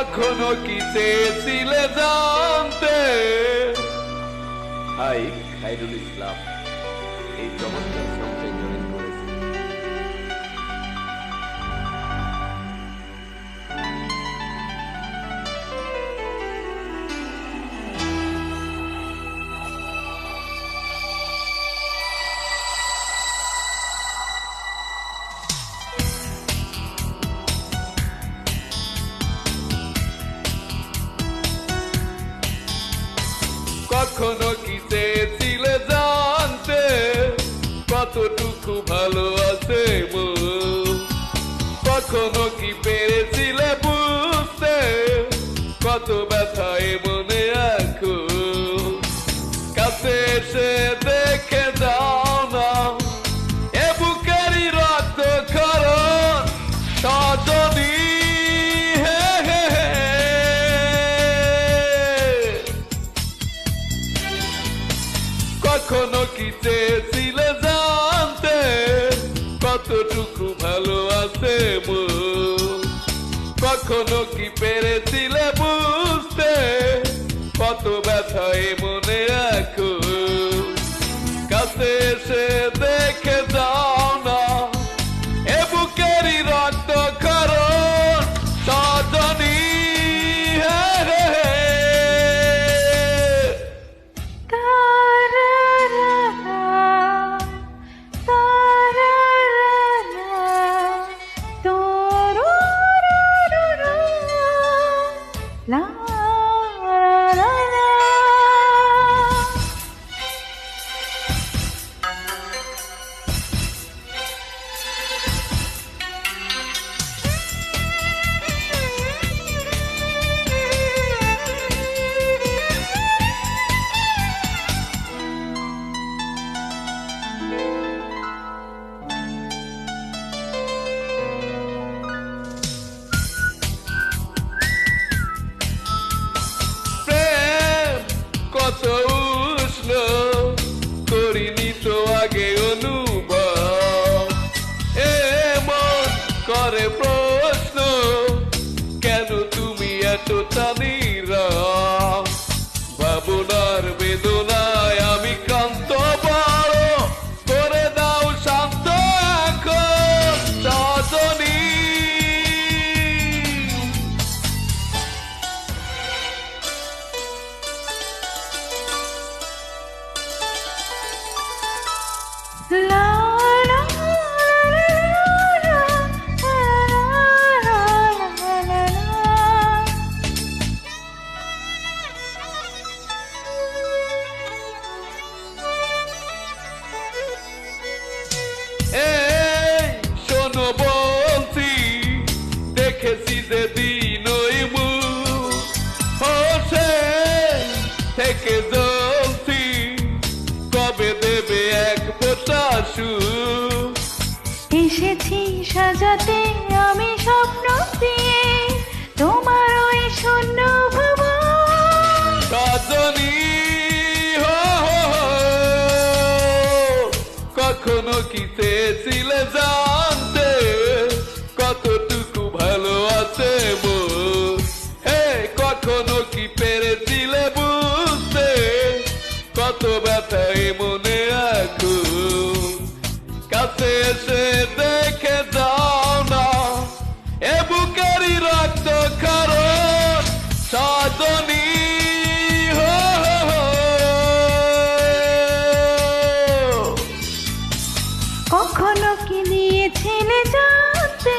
কখনো কি চেয়েছিলে জানতে? হাই, খায়রুল ইসলাম এই চমৎকার সংসারে জয়েন করেছে। কখনো কি চেয়েছিলে জানতে কতটুকু ভালো আছে মন? কখনো কি পেরেছিলে বুঝতে কত ব্যথা এ মনে এখন? কাছে এসে দেখে যাও না এ বুকেরই রক্ত ক্ষরণ সজনী। কখনো কি চেয়েছিলে জানতে কতটুকু ভালো আছে মন? কখনো কি পেরেছিলে বুঝতে কত ব্যথা এ মনে এখন? কাছে এসে দেখে যাও না এ বুকেরই রক্ত ক্ষরণ সজনী। কত উষ্ণ করিনি তো আগে অনুভব, এমন করে প্রশ্ন কেন তুমি এতটা নীরব? ভাবনার বেদনায় আমি ক্লান্ত বড়, করে দাও শান্ত এখন সজনী। শোনো বলছি, দেখেছি যে দিন ওই মুখ হোসে থেকে জ্বলছি, কবে দেবে এক ফোঁটা সুখ? এসেছি সাজাতে আমি স্বপ্ন দিয়ে তোমার ওই শূন্য ভুবন সজনী। কখনো কি চেয়েছিলে জানতে কতটুকু ভালো আছে মন? হে কখনো কি পেরেছিলে বুঝতে কত ব্যথা এ মনে এখন? কাছে এসে দেখে যাও না এ বুকেরই রক্ত ক্ষরণ সজনী। কখনো কি দিয়েছিলে জানতে